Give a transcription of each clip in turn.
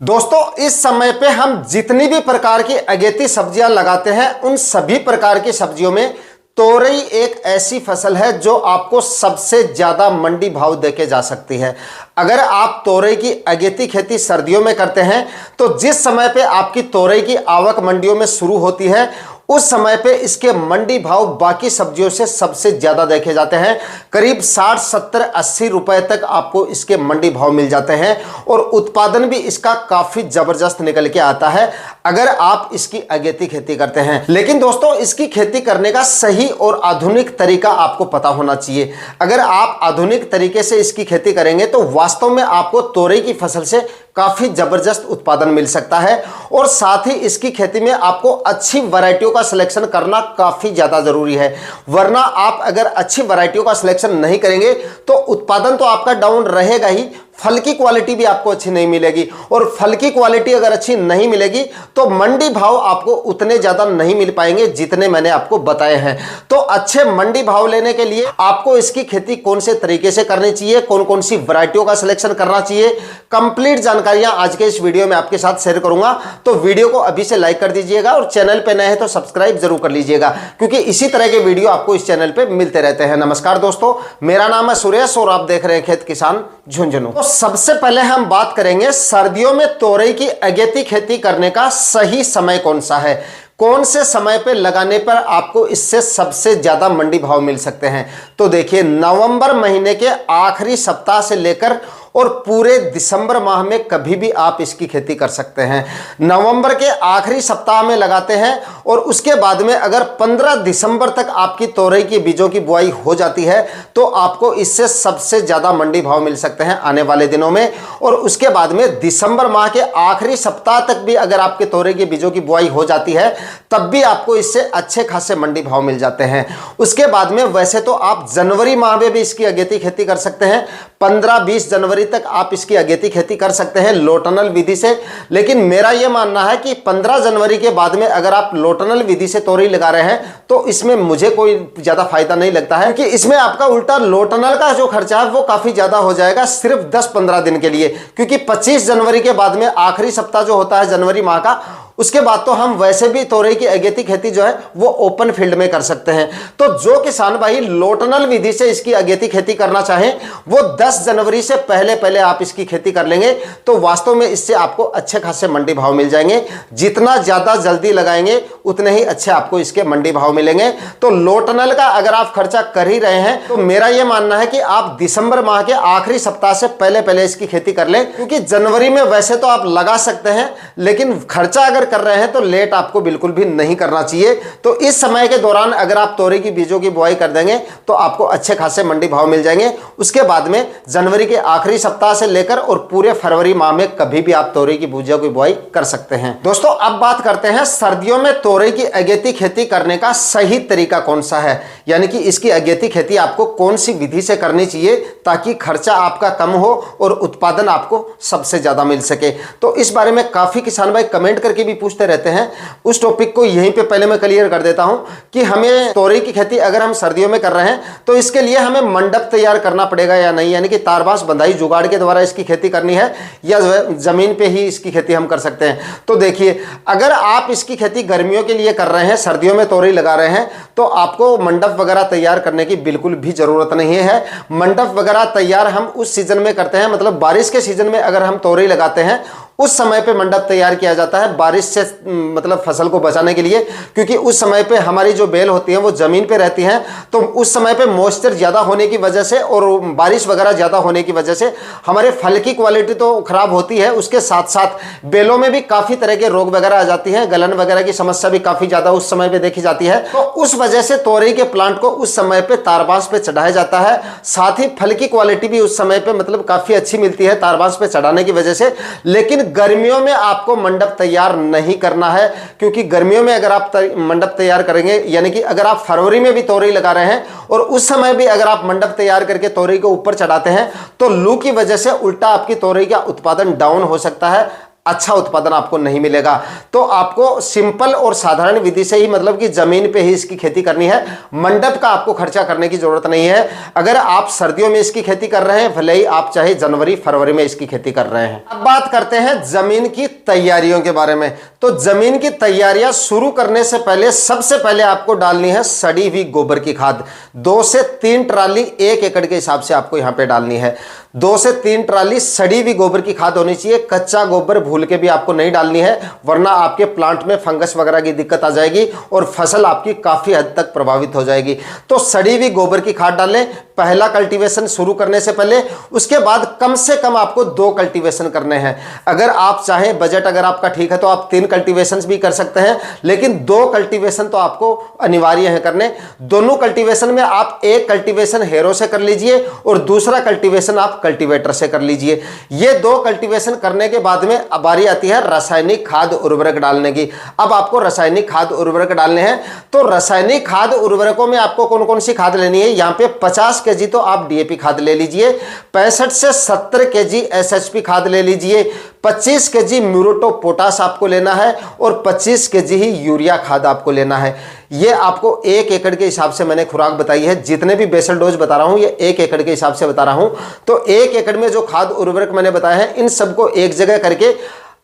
दोस्तों, इस समय पे हम जितनी भी प्रकार की अगेती सब्जियां लगाते हैं उन सभी प्रकार की सब्जियों में तोरई एक ऐसी फसल है जो आपको सबसे ज्यादा मंडी भाव देके जा सकती है। अगर आप तोरई की अगेती खेती सर्दियों में करते हैं तो जिस समय पे आपकी तोरई की आवक मंडियों में शुरू होती है उस समय पे इसके मंडी भाव बाकी सब्जियों से सबसे ज्यादा देखे जाते हैं। करीब 60, 70, 80 रुपए तक आपको इसके मंडी भाव मिल जाते हैं और उत्पादन भी इसका काफी जबरदस्त निकल के आता है अगर आप इसकी अगेती खेती करते हैं। लेकिन दोस्तों, इसकी खेती करने का सही और आधुनिक तरीका आपको पता होना चाहिए। अगर आप आधुनिक तरीके से इसकी खेती करेंगे तो वास्तव में आपको तोरई की फसल से काफी जबरदस्त उत्पादन मिल सकता है और साथ ही इसकी खेती में आपको अच्छी वैरायटियों का सिलेक्शन करना काफी ज्यादा जरूरी है। वरना आप अगर अच्छी वैरायटियों का सिलेक्शन नहीं करेंगे तो उत्पादन तो आपका डाउन रहेगा ही, फल की क्वालिटी भी आपको अच्छी नहीं मिलेगी और फल की क्वालिटी अगर अच्छी नहीं मिलेगी तो मंडी भाव आपको उतने ज्यादा नहीं मिल पाएंगे जितने मैंने आपको बताए हैं। तो अच्छे मंडी भाव लेने के लिए आपको इसकी खेती कौन से तरीके से करनी चाहिए, कौन कौन सी वैरायटियों का सिलेक्शन करना चाहिए, कंप्लीट जानकारियां आज के इस वीडियो में आपके साथ शेयर करूंगा। तो वीडियो को अभी से लाइक कर दीजिएगा और चैनल पे नए हैं तो सब्सक्राइब जरूर कर लीजिएगा क्योंकि इसी तरह के वीडियो आपको इस चैनल पे मिलते रहते हैं। नमस्कार दोस्तों, मेरा नाम है सुरेश और आप देख रहे हैं खेत किसान झुंझुनू। तो सबसे पहले हम बात करेंगे सर्दियों में तोरई की अगेती खेती करने का सही समय कौन सा है, कौन से समय पे लगाने पर आपको इससे सबसे ज्यादा मंडी भाव मिल सकते हैं। तो देखिए, नवंबर महीने के आखिरी सप्ताह से लेकर और पूरे दिसंबर माह में कभी भी आप इसकी खेती कर सकते हैं। नवंबर के आखिरी सप्ताह में लगाते हैं और उसके बाद में अगर 15 दिसंबर तक आपकी तोरई की बीजों की बुआई हो जाती है तो आपको इससे सबसे ज्यादा मंडी भाव मिल सकते हैं आने वाले दिनों में। और उसके बाद में दिसंबर माह के आखिरी सप्ताह तक भी अगर आपके तोरई के बीजों की बुआई हो जाती है तब भी आपको इससे अच्छे खासे मंडी भाव मिल जाते हैं। उसके बाद में वैसे तो आप जनवरी माह में भी इसकी अगेती खेती कर सकते हैं, 15-20 जनवरी तक आप इसकी अगेती खेती कर सकते हैं लोटनल विधि से। लेकिन मेरा यह मानना है कि 15 जनवरी के बाद में अगर आप लोटनल विधि से तोरई लगा रहे हैं तो इसमें मुझे कोई ज्यादा फायदा नहीं लगता है कि इसमें आपका उल्टा लोटनल का जो खर्चा है वो काफी ज्यादा हो जाएगा सिर्फ 10-15 दिन के लिए, क्योंकि 25 जनवरी के बाद में आखिरी सप्ताह जो होता है जनवरी माह का, उसके बाद तो हम वैसे भी तोरई की अगेती खेती जो है वो ओपन फील्ड में कर सकते हैं। तो जो किसान भाई लोटनल विधि से इसकी अगेती खेती करना चाहें वो 10 जनवरी से पहले पहले आप इसकी खेती कर लेंगे तो वास्तव में इससे आपको अच्छे खासे मंडी भाव मिल जाएंगे। जितना ज्यादा जल्दी लगाएंगे उतने ही अच्छे आपको इसके मंडी भाव मिलेंगे। तो लोटनल का अगर आप खर्चा कर ही रहे हैं तो मेरा यह मानना है कि आप दिसंबर माह के आखिरी सप्ताह से पहले पहले इसकी खेती कर लें, क्योंकि जनवरी में वैसे तो आप लगा सकते हैं लेकिन खर्चा अगर कर रहे हैं तो लेट आपको बिल्कुल भी नहीं करना चाहिए। तो इस समय के दौरान अगर आप तोरई की बीजों की बुआई कर देंगे तो आपको अच्छे खासे मंडी भाव मिल जाएंगे। उसके बाद में जनवरी के आखिरी सप्ताह से लेकर और पूरे फरवरी माह में कभी भी आप तोरई की बीजों की बुआई कर सकते हैं। दोस्तों, अब बात करते हैं सर्दियों में तोरई की अगेती खेती करने का सही तरीका कौन सा है, यानी कि इसकी अगेती खेती आपको कौन सी विधि से करनी चाहिए ताकि खर्चा आपका कम हो और उत्पादन आपको सबसे ज्यादा मिल सके। तो इस बारे में काफी किसान भाई कमेंट करके भी पूछते रहते हैं। उस टॉपिक को यहीं पे पहले मैं क्लियर कर देता हूं कि हमें तोरई की खेती अगर हम सर्दियों में कर रहे हैं तो इसके लिए हमें मंडप तैयार करना पड़ेगा या नहीं, यानी कि तारबास बंधाई जुगाड़ के द्वारा इसकी खेती करनी है या जमीन पे ही इसकी खेती हम कर सकते हैं। तो देखिए, अगर आप इसकी खेती गर्मियों के लिए कर रहे हैं, सर्दियों में तोरई लगा रहे हैं, तो आपको मंडप वगैरह तैयार करने की बिल्कुल भी जरूरत नहीं है। मंडप वगैरह तैयार हम उस सीजन में करते हैं, मतलब बारिश के सीजन में अगर हम तोरई लगाते हैं उस समय पे मंडप तैयार किया जाता है बारिश से, मतलब फसल को बचाने के लिए, क्योंकि उस समय पे हमारी जो बेल होती है वो जमीन पे रहती हैं। तो उस समय पे मॉइस्चर ज्यादा होने की वजह से और बारिश वगैरह ज्यादा होने की वजह से हमारे फल की क्वालिटी तो खराब होती है, उसके साथ साथ बेलों में भी काफी तरह के रोग वगैरह आ जाती हैं, गलन वगैरह की समस्या भी काफी ज्यादा उस समय पे देखी जाती है। तो उस वजह से तोरई के प्लांट को उस समय पे तारबांस पे चढ़ाया जाता है। साथ ही फल की क्वालिटी भी उस समय पे मतलब काफी अच्छी मिलती है तारबांस पे चढ़ाने की वजह से। लेकिन गर्मियों में आपको मंडप तैयार नहीं करना है, क्योंकि गर्मियों में अगर आप मंडप तैयार करेंगे, यानी कि अगर आप फरवरी में भी तोरई लगा रहे हैं और उस समय भी अगर आप मंडप तैयार करके तोरई को ऊपर चढ़ाते हैं तो लू की वजह से उल्टा आपकी तोरई का उत्पादन डाउन हो सकता है। अच्छा उत्पादन आपको नहीं मिलेगा। तो आपको सिंपल और साधारण विधि से ही, मतलब कि जमीन पे ही इसकी खेती करनी है। मंडप का आपको खर्चा करने की जरूरत नहीं है। अगर आप सर्दियों में इसकी खेती कर रहे हैं, भले ही आप चाहे जनवरी फरवरी में इसकी खेती कर रहे हैं। अब बात करते हैं जमीन की तैयारियों के बारे में। तो जमीन की तैयारियां शुरू करने से पहले सबसे पहले आपको डालनी है सड़ी हुई गोबर की खाद। 2 से 3 ट्राली 1 एकड़ के हिसाब से आपको यहां पे डालनी है। 2 से 3 ट्राली सड़ी हुई गोबर की खाद होनी चाहिए। कच्चा गोबर भूल के भी आपको नहीं डालनी है, वरना आपके प्लांट में फंगस वगैरह की दिक्कत आ जाएगी और फसल आपकी काफी हद तक प्रभावित हो जाएगी। तो सड़ी हुई गोबर की खाद डालें पहला कल्टीवेशन शुरू करने से पहले। उसके बाद कम से कम आपको 2 कल्टीवेशन करने हैं। अगर आप चाहें, बजट अगर आपका ठीक है, तो आप 3 कल्टीवेशन भी कर सकते हैं, लेकिन 2 कल्टीवेशन तो आपको अनिवार्य है करने। दोनों कल्टीवेशन में आप एक कल्टीवेशन हेरो से कर लीजिए और दूसरा कल्टीवेशन आप कल्टीवेटर से कर लीजिए। ये 2 कल्टीवेशन करने के बाद में बारी आती है रासायनिक खाद उर्वरक डालने की। अब आपको रासायनिक खाद उर्वरक डालने हैं। तो रासायनिक खाद उर्वरकों में आपको कौन कौन सी खाद लेनी है? यहां पे 50 केजी तो आप डीएपी खाद ले लीजिए, 65 से 70 केजी एसएचपी खाद ले लीजिए, 25 केजी म्यूरेटो पोटास आपको लेना है और 25 केजी ही यूरिया खाद आपको लेना है। ये आपको 1 एकड़ के हिसाब से मैंने खुराक बताई है। जितने भी बेसल डोज बता रहा हूं ये 1 एकड़ के हिसाब से बता रहा हूं। तो 1 एकड़ में जो खाद उर्वरक मैंने बताया है, इन सबको एक जगह करके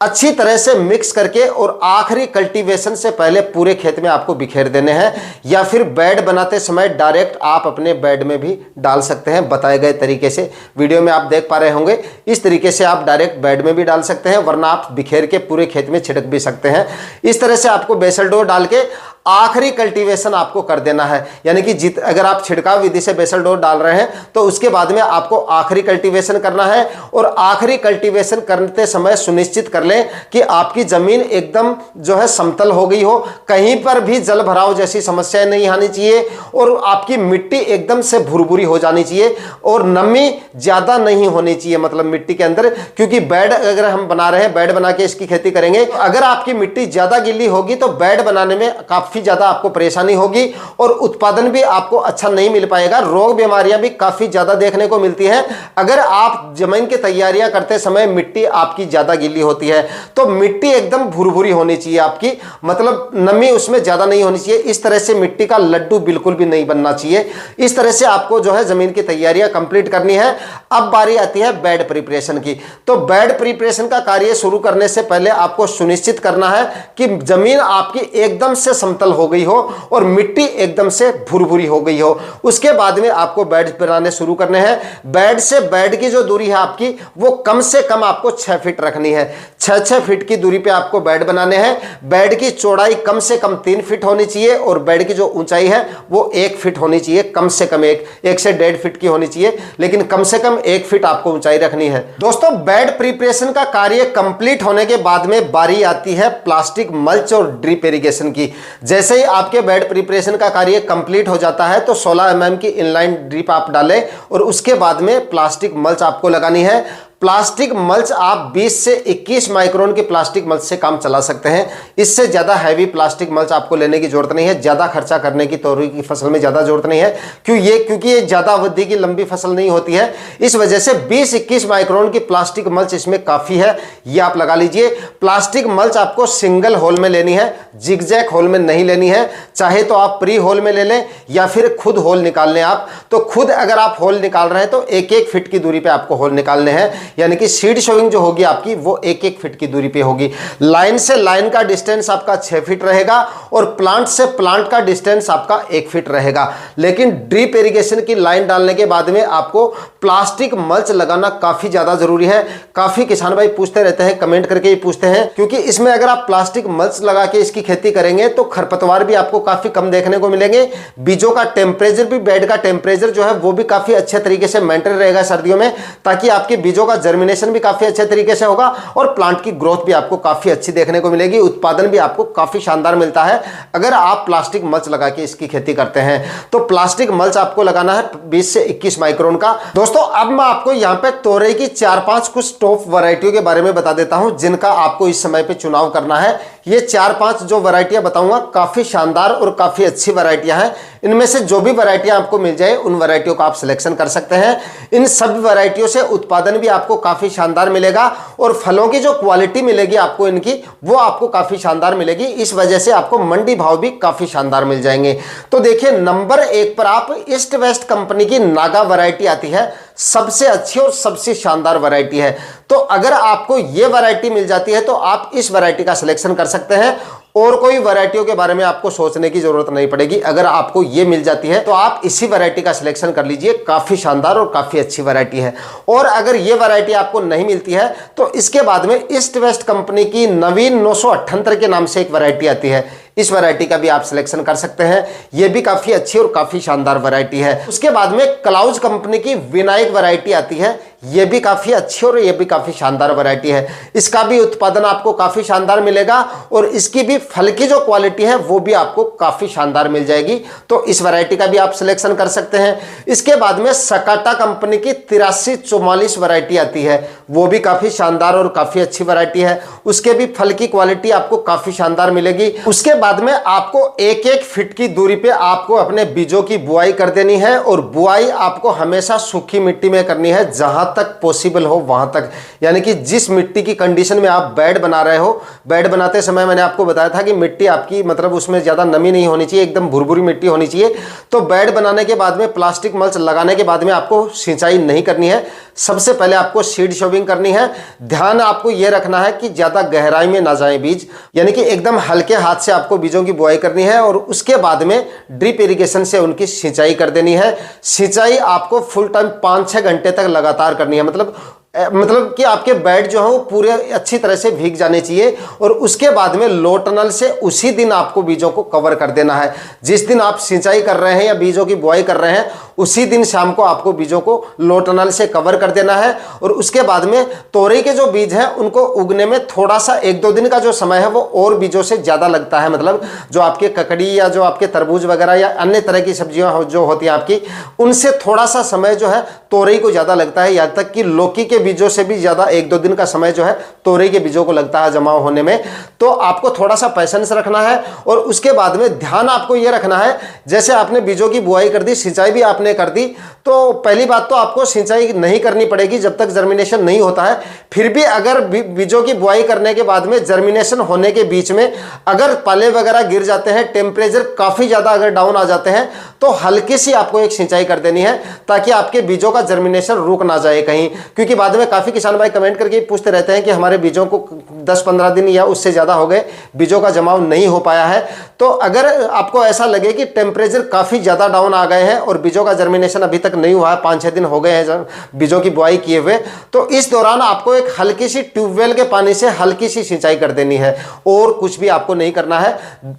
अच्छी तरह से मिक्स करके और आखिरी कल्टीवेशन से पहले पूरे खेत में आपको बिखेर देने हैं, या फिर बेड बनाते समय डायरेक्ट आप अपने बेड में भी डाल सकते हैं। बताए गए तरीके से वीडियो में आप देख पा रहे होंगे, इस तरीके से आप डायरेक्ट बेड में भी डाल सकते हैं, वरना आप बिखेर के पूरे खेत में छिड़क भी सकते हैं। इस तरह से आपको बेसल डोज डाल के आखिरी कल्टीवेशन आपको कर देना है। यानी कि अगर आप छिड़काव विधि से बेसल डोज डाल रहे हैं तो उसके बाद में आपको आखिरी कल्टीवेशन करना है। और आखिरी कल्टीवेशन करते समय सुनिश्चित कर लें कि आपकी जमीन एकदम जो है समतल हो गई हो, कहीं पर भी जल भराव जैसी समस्याएं नहीं आनी चाहिए और आपकी मिट्टी एकदम से भुरभुरी हो जानी चाहिए और नमी ज्यादा नहीं होनी चाहिए, मतलब मिट्टी के अंदर। क्योंकि बेड अगर हम बना रहे हैं, बेड बना के इसकी खेती करेंगे, अगर आपकी मिट्टी ज्यादा गीली होगी तो बेड बनाने में काफी ज्यादा आपको परेशानी होगी और उत्पादन भी आपको अच्छा नहीं मिल पाएगा। रोग बीमारियां भी काफी ज्यादा देखने को मिलती हैं अगर आप जमीन की तैयारियां करते समय मिट्टी आपकी ज्यादा गीली होती है। तो मिट्टी एकदम भुरभुरी होनी चाहिए आपकी, मतलब नमी उसमें ज्यादा नहीं होनी चाहिए। इस तरह से मिट्टी का लड्डू बिल्कुल भी नहीं बनना चाहिए। इस तरह से आपको जो है जमीन की तैयारियां कंप्लीट करनी है। अब बारी आती है बेड प्रिपरेशन की। तो बेड प्रिपरेशन का कार्य शुरू करने से पहले आपको सुनिश्चित करना है कि जमीन आपकी एकदम से समतल हो गई हो और मिट्टी एकदम से भुरभुरी हो गई हो। उसके बाद में आपको बेड बनाने शुरू करने हैं। बेड से बेड की जो दूरी है आपकी, वो कम से कम आपको 6 फीट रखनी है। 6 फीट की दूरी पे आपको बेड बनाने हैं। बेड की चौड़ाई कम से कम 3 फीट होनी चाहिए और बेड की जो ऊंचाई है वो 1 फीट होनी चाहिए। कम से कम 1 से 1.5 फीट की होनी चाहिए, लेकिन कम से कम 1 फीट आपको ऊंचाई रखनी है। दोस्तों, बेड प्रिपरेशन का कार्य कंप्लीट होने के बाद में बारी आती है प्लास्टिक मल्च और ड्रिप इरिगेशन की। जैसे ही आपके बेड प्रिपरेशन का कार्य कंप्लीट हो जाता है तो 16 mm की इनलाइन ड्रिप आप डालें और उसके बाद में प्लास्टिक मल्च आपको लगानी है। प्लास्टिक मल्च आप 20 से 21 माइक्रोन के प्लास्टिक मल्च से काम चला सकते हैं। इससे ज़्यादा हैवी प्लास्टिक मल्च आपको लेने की जरूरत नहीं है। ज़्यादा खर्चा करने की तोरी की फसल में ज़्यादा जरूरत नहीं है, क्योंकि ये ज़्यादा अवधि की लंबी फसल नहीं होती है। इस वजह से 20-21 माइक्रोन की प्लास्टिक मल्च इसमें काफ़ी है, ये आप लगा लीजिए। प्लास्टिक मल्च आपको सिंगल होल में लेनी है, जिगजैग होल में नहीं लेनी है। चाहे तो आप प्री होल में ले लें या फिर खुद होल निकाल लें आप। तो खुद अगर आप होल निकाल रहे हैं तो 1-1 फीट की दूरी पे आपको होल निकालने हैं, यानी कि सीड शोइंग जो होगी आपकी वो 1-1 फीट की दूरी पे होगी। लाइन से लाइन का डिस्टेंस आपका 6 फीट रहेगा और प्लांट से प्लांट का डिस्टेंस आपका 1 फीट रहेगा। लेकिन ड्रिप इरिगेशन की लाइन डालने के बाद में आपको प्लास्टिक मल्च लगाना काफी ज्यादा जरूरी है। काफी किसान भाई पूछते रहते हैं, कमेंट करके ही पूछते हैं, क्योंकि इसमें अगर आप प्लास्टिक मल्च लगा के इसकी खेती करेंगे तो खरपतवार भी आपको काफी कम देखने को मिलेंगे। बीजों का टेम्परेचर भी, बेड का टेम्परेचर जो है वो भी काफी अच्छे तरीके से मेंटेन रहेगा सर्दियों में, ताकि आपके बीजों का जर्मिनेशन भी काफी अच्छे तरीके से होगा और प्लांट की ग्रोथ भी आपको काफी अच्छी देखने को मिलेगी। उत्पादन भी आपको काफी शानदार मिलता है अगर आप प्लास्टिक मल्च लगा के इसकी खेती करते हैं। तो प्लास्टिक मल्च आपको लगाना है 20 से 21 माइक्रोन का। दोस्तों, अब मैं आपको यहाँ पे तोरई की 4-5 कुछ टॉप वैरायटियों के बारे में बता देता हूं जिनका आपको इस समय पे चुनाव करना है। ये 4-5 जो वैरायटियां बताऊंगा काफ़ी शानदार और काफ़ी अच्छी वैरायटियां हैं। इनमें से जो भी वैरायटियां आपको मिल जाए उन वैरायटियों का आप सिलेक्शन कर सकते हैं। इन सब वैरायटियों से उत्पादन भी आपको काफ़ी शानदार मिलेगा और फलों की जो क्वालिटी मिलेगी आपको इनकी, वो आपको काफ़ी शानदार मिलेगी। इस वजह से आपको मंडी भाव भी काफ़ी शानदार मिल जाएंगे। तो देखिए, नंबर 1 पर आप ईस्ट वेस्ट कंपनी की नागा वैरायटी आती है, सबसे अच्छी और सबसे शानदार वैरायटी है। तो अगर आपको ये वैरायटी मिल जाती है तो आप इस वैरायटी का सिलेक्शन कर सकते हैं और कोई वैरायटियों के बारे में आपको सोचने की जरूरत नहीं पड़ेगी। अगर आपको ये मिल जाती है तो आप इसी वैरायटी का सिलेक्शन कर लीजिए, काफ़ी शानदार और काफ़ी अच्छी वैरायटी है। और अगर ये वैरायटी आपको नहीं मिलती है तो इसके बाद में ईस्ट वेस्ट कंपनी की नवीन 978 के नाम से एक वैरायटी आती है, इस वैरायटी का भी आप सिलेक्शन कर सकते हैं। ये भी काफ़ी अच्छी और काफ़ी शानदार वैरायटी है। उसके बाद में क्लाउज कंपनी की विनायक वैरायटी आती है, ये भी काफ़ी अच्छी और ये भी काफ़ी शानदार वैरायटी है। इसका भी उत्पादन आपको काफ़ी शानदार मिलेगा और इसकी भी फल की जो क्वालिटी है वो भी आपको काफ़ी शानदार मिल जाएगी। तो इस वैरायटी का भी आप सिलेक्शन कर सकते हैं। इसके बाद में सकाटा कंपनी की 8344 वैरायटी आती है, वो भी काफ़ी शानदार और काफ़ी अच्छी वैरायटी है। उसके भी फल की क्वालिटी आपको काफ़ी शानदार मिलेगी। उसके बाद में आपको 1-1 फीट की दूरी पे आपको अपने बीजों की बुआई कर देनी है और बुआई आपको हमेशा सूखी मिट्टी में करनी है, जहां तक पॉसिबल हो वहां तक। यानी कि जिस मिट्टी की कंडीशन में आप बेड बना रहे हो, बेड बनाते समय मैंने आपको बताया था कि मिट्टी आपकी मतलब उसमें ज़्यादा नमी नहीं होनी चाहिए, एकदम भुरभुरी मिट्टी होनी चाहिए। तो बेड बनाने के बाद में प्लास्टिक मल्च लगाने के बाद में आपको सिंचाई नहीं करनी है, सबसे पहले आपको सीड शोविंग करनी है। ध्यान आपको यह रखना है कि ज़्यादा गहराई में ना जाए बीज, यानी कि एकदम हल्के हाथ से आपको बीजों की बुआई करनी है और उसके बाद में ड्रिप इरिगेशन से उनकी सिंचाई कर देनी है। सिंचाई आपको फुल टाइम 5-6 घंटे तक लगातार करनी है, मतलब कि आपके बेड जो है वो पूरे अच्छी तरह से भीग जाने चाहिए। और उसके बाद में लो टनल से उसी दिन आपको बीजों को कवर कर देना है। जिस दिन आप सिंचाई कर रहे हैं या बीजों की बुआई कर रहे हैं उसी दिन शाम को आपको बीजों को लो टनल से कवर कर देना है। और उसके बाद में तोरई के जो बीज हैं उनको उगने में थोड़ा सा 1-2 दिन का जो समय है वो और बीजों से ज़्यादा लगता है। मतलब जो आपके ककड़ी या जो आपके तरबूज वगैरह या अन्य तरह की सब्जियां जो होती हैं आपकी, उनसे थोड़ा सा समय जो है तोरई को ज़्यादा लगता है। यहाँ तक कि लौकी के बीजों से भी ज़्यादा 1-2 दिन का समय जो है तोरई के बीजों को लगता है जमाव होने में। तो आपको थोड़ा सा पेशेंस रखना है। और उसके बाद में ध्यान आपको यह रखना है, जैसे आपने बीजों की बुआई कर दी, सिंचाई भी आपने कर दी, तो पहली बात तो आपको सिंचाई नहीं करनी पड़ेगी जब तक जर्मिनेशन नहीं होता है। फिर भी अगर बीजों की बुआई करने के बाद में जर्मिनेशन होने के बीच में अगर पाले वगैरह गिर जाते हैं, टेम्परेचर काफ़ी ज़्यादा अगर डाउन आ जाते हैं, तो हल्की सी आपको एक सिंचाई कर देनी है ताकि आपके बीजों का जर्मिनेशन रुक ना जाए कहीं। क्योंकि बाद में काफ़ी किसान भाई कमेंट करके पूछते रहते हैं कि हमारे बीजों को 10-15 दिन या उससे ज़्यादा हो गए, बीजों का जमाव नहीं हो पाया है। तो अगर आपको ऐसा लगे कि टेम्परेचर काफ़ी ज़्यादा डाउन आ गए हैं और बीजों का जर्मिनेशन अभी तक नहीं हुआ है, 5-6 दिन हो गए हैं बीजों की बुआई किए हुए, तो इस दौरान आपको एक हल्की सी ट्यूबवेल के पानी से हल्की सी सिंचाई कर देनी है और कुछ भी आपको नहीं करना है।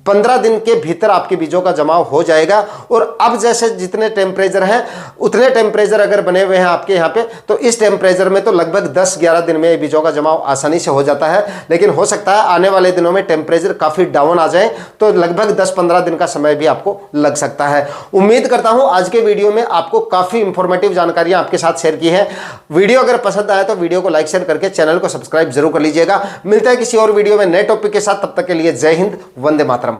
15 दिन के भीतर आपके बीजों का जमाव हो जाएगा। और अब जैसे जितने टेम्परेचर हैं उतने टेम्परेचर अगर बने हुए हैं आपके यहाँ पे, तो इस टेम्परेचर में तो लगभग 10-11 दिन में बीजों का जमाव आसानी से हो जाता है। लेकिन हो सकता है आने वाले दिनों में टेम्परेचर काफ़ी डाउन आ जाए तो लगभग 10-15 दिन का समय भी आपको लग सकता है। उम्मीद करता हूं आज के वीडियो में आपको काफ़ी इंफॉर्मेटिव जानकारियां आपके साथ शेयर की है। वीडियो अगर पसंद आए तो वीडियो को लाइक शेयर करके चैनल को सब्सक्राइब जरूर कर लीजिएगा। मिलता है किसी और वीडियो में नए टॉपिक के साथ, तब तक के लिए जय हिंद, वंदे मातरम।